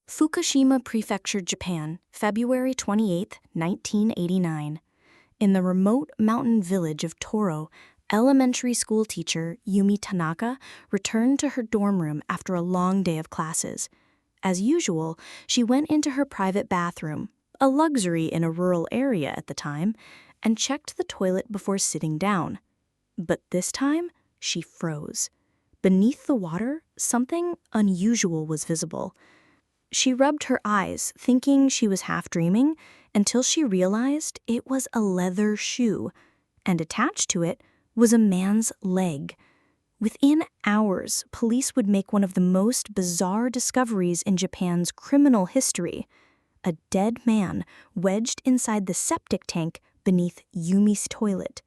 Fukushima Prefecture, Japan, February 28, 1989. In the remote mountain village of Toro, elementary school teacher Yumi Tanaka returned to her dorm room after a long day of classes. As usual, she went into her private bathroom, a luxury in a rural area at the time, and checked the toilet before sitting down. But this time, she froze. Beneath the water, something unusual was visible. She rubbed her eyes, thinking she was half dreaming, until she realized it was a leather shoe, and attached to it was a man's leg. Within hours, police would make one of the most bizarre discoveries in Japan's criminal history: a dead man wedged inside the septic tank beneath Yumi's toilet.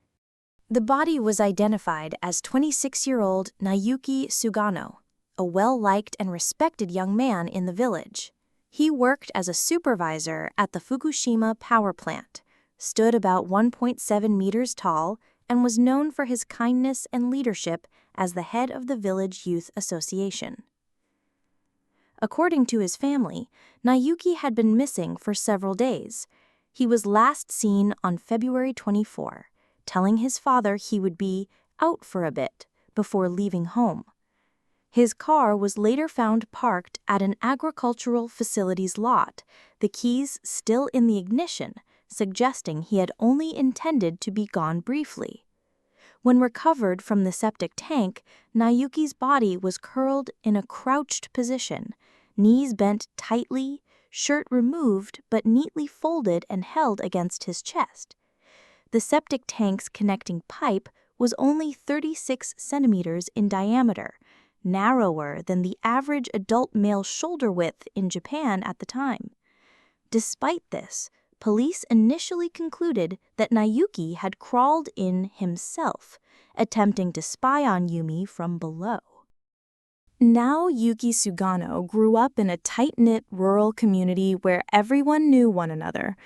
The body was identified as 26-year-old Naoyuki Sugano, a well-liked and respected young man in the village. He worked as a supervisor at the Fukushima power plant, stood about 1.7 meters tall, and was known for his kindness and leadership as the head of the village youth association. According to his family, Naoyuki had been missing for several days. He was last seen on February 24, telling his father he would be out for a bit before leaving home. His car was later found parked at an agricultural facility's lot, the keys still in the ignition, suggesting he had only intended to be gone briefly. When recovered from the septic tank, Naoyuki's body was curled in a crouched position, knees bent tightly, shirt removed but neatly folded and held against his chest. The septic tank's connecting pipe was only 36 centimeters in diameter, narrower than the average adult male shoulder width in Japan at the time. Despite this, police initially concluded that Naoyuki had crawled in himself, attempting to spy on Yumi from below. Naoyuki Sugano grew up in a tight-knit rural community where everyone knew one another.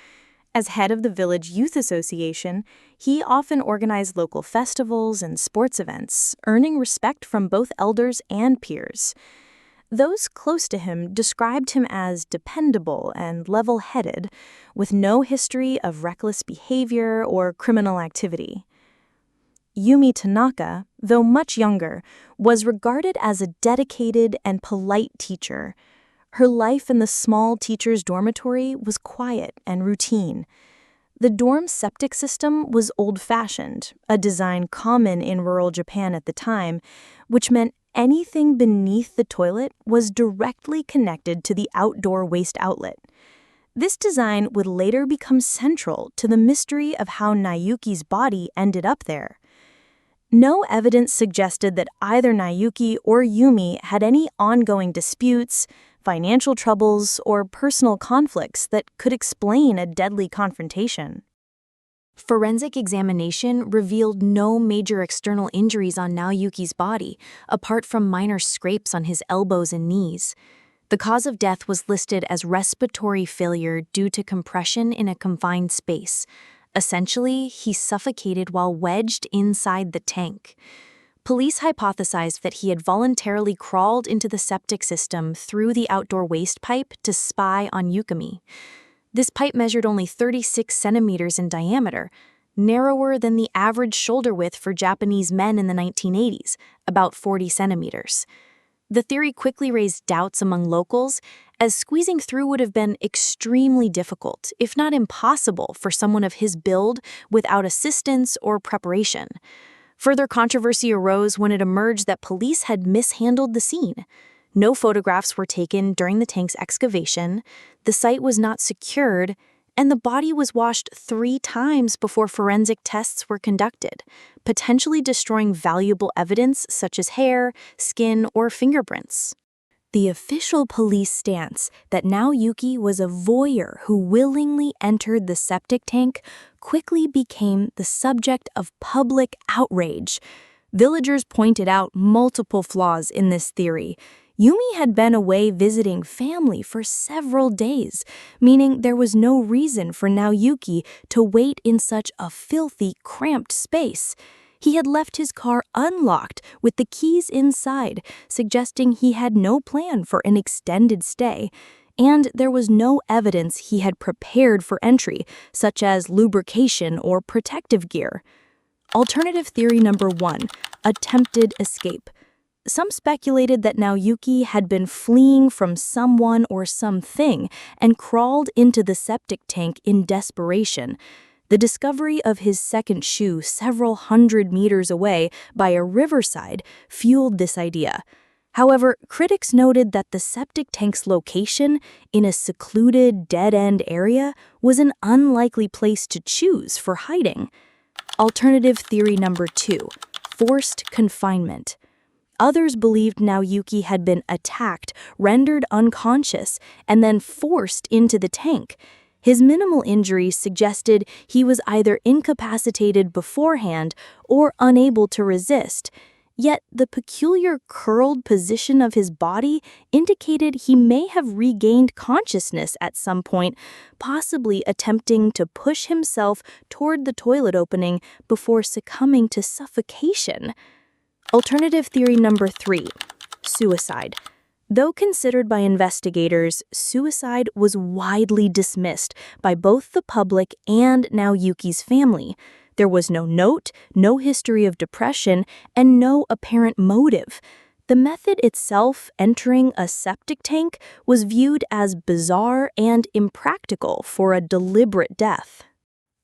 As head of the village youth association, he often organized local festivals and sports events, earning respect from both elders and peers. Those close to him described him as dependable and level-headed, with no history of reckless behavior or criminal activity. Yumi Tanaka, though much younger, was regarded as a dedicated and polite teacher. Her life in the small teacher's dormitory was quiet and routine. The dorm septic system was old-fashioned, a design common in rural Japan at the time, which meant anything beneath the toilet was directly connected to the outdoor waste outlet. This design would later become central to the mystery of how Naoyuki's body ended up there. No evidence suggested that either Naoyuki or Yumi had any ongoing disputes, financial troubles, or personal conflicts that could explain a deadly confrontation. Forensic examination revealed no major external injuries on Naoyuki's body, apart from minor scrapes on his elbows and knees. The cause of death was listed as respiratory failure due to compression in a confined space. Essentially, he suffocated while wedged inside the tank. Police hypothesized that he had voluntarily crawled into the septic system through the outdoor waste pipe to spy on Yukimi. This pipe measured only 36 centimeters in diameter, narrower than the average shoulder width for Japanese men in the 1980s, about 40 centimeters. The theory quickly raised doubts among locals, as squeezing through would have been extremely difficult, if not impossible, for someone of his build without assistance or preparation. Further controversy arose when it emerged that police had mishandled the scene. No photographs were taken during the tank's excavation, the site was not secured, and the body was washed 3 times before forensic tests were conducted, potentially destroying valuable evidence such as hair, skin, or fingerprints. The official police stance that Naoyuki was a voyeur who willingly entered the septic tank quickly became the subject of public outrage. Villagers pointed out multiple flaws in this theory. Yumi had been away visiting family for several days, meaning there was no reason for Naoyuki to wait in such a filthy, cramped space. He had left his car unlocked with the keys inside, suggesting he had no plan for an extended stay. and there was no evidence he had prepared for entry, such as lubrication or protective gear. Alternative theory number 1, attempted escape. Some speculated that Naoyuki had been fleeing from someone or something and crawled into the septic tank in desperation. The discovery of his second shoe several hundred meters away by a riverside fueled this idea. However, critics noted that the septic tank's location in a secluded, dead-end area was an unlikely place to choose for hiding. Alternative theory number 2, forced confinement. Others believed Naoyuki had been attacked, rendered unconscious, and then forced into the tank. His minimal injuries suggested he was either incapacitated beforehand or unable to resist. Yet the peculiar curled position of his body indicated he may have regained consciousness at some point, possibly attempting to push himself toward the toilet opening before succumbing to suffocation. Alternative theory number 3, suicide. Though considered by investigators, suicide was widely dismissed by both the public and Naoyuki's family. There was no note, no history of depression, and no apparent motive. The method itself, entering a septic tank, was viewed as bizarre and impractical for a deliberate death.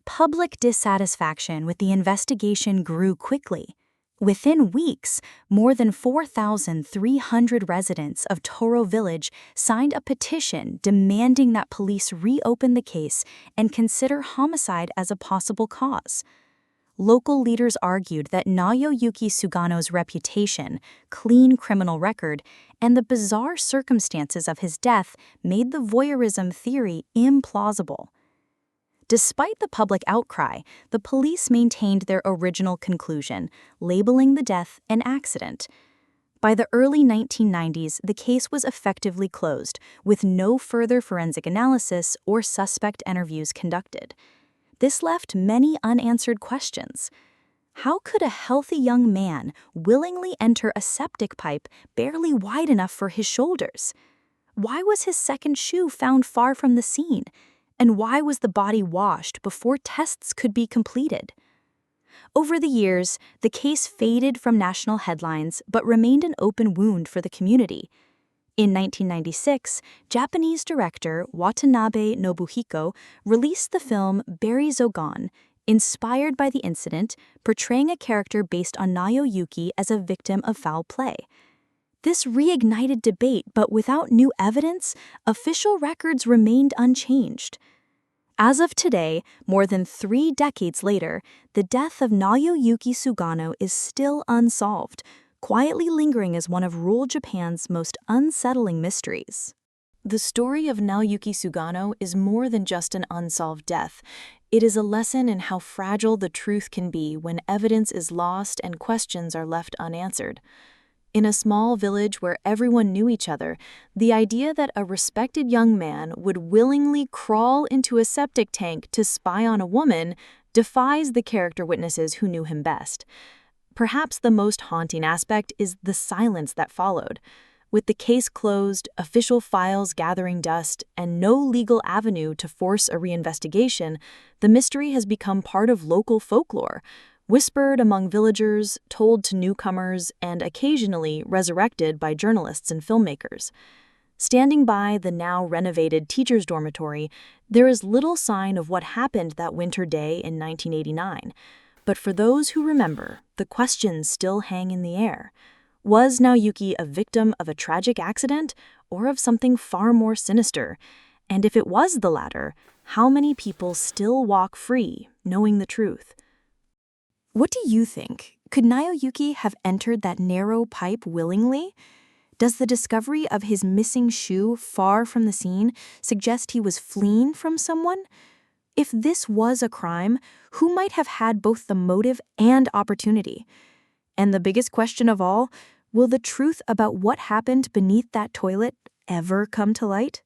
Public dissatisfaction with the investigation grew quickly. Within weeks, more than 4,300 residents of Toro Village signed a petition demanding that police reopen the case and consider homicide as a possible cause. Local leaders argued that Naoyuki Sugano's reputation, clean criminal record, and the bizarre circumstances of his death made the voyeurism theory implausible. Despite the public outcry, the police maintained their original conclusion, labeling the death an accident. By the early 1990s, the case was effectively closed, with no further forensic analysis or suspect interviews conducted. This left many unanswered questions. How could a healthy young man willingly enter a septic pipe barely wide enough for his shoulders? Why was his second shoe found far from the scene? And why was the body washed before tests could be completed? Over the years, the case faded from national headlines but remained an open wound for the community. In 1996, Japanese director Watanabe Nobuhiko released the film Berry Zogan, inspired by the incident, portraying a character based on Naoyuki as a victim of foul play. This reignited debate, but without new evidence, official records remained unchanged. As of today, more than 3 decades later, the death of Naoyuki Sugano is still unsolved, quietly lingering as one of rural Japan's most unsettling mysteries. The story of Naoyuki Sugano is more than just an unsolved death. It is a lesson in how fragile the truth can be when evidence is lost and questions are left unanswered. In a small village where everyone knew each other, the idea that a respected young man would willingly crawl into a septic tank to spy on a woman defies the character witnesses who knew him best. Perhaps the most haunting aspect is the silence that followed. With the case closed, official files gathering dust, and no legal avenue to force a reinvestigation, the mystery has become part of local folklore, whispered among villagers, told to newcomers, and occasionally resurrected by journalists and filmmakers. Standing by the now renovated teachers' dormitory, there is little sign of what happened that winter day in 1989. But for those who remember, the questions still hang in the air. Was Naoyuki a victim of a tragic accident or of something far more sinister? And if it was the latter, how many people still walk free, knowing the truth? What do you think? Could Naoyuki have entered that narrow pipe willingly? Does the discovery of his missing shoe far from the scene suggest he was fleeing from someone? If this was a crime, who might have had both the motive and opportunity? And the biggest question of all, will the truth about what happened beneath that toilet ever come to light?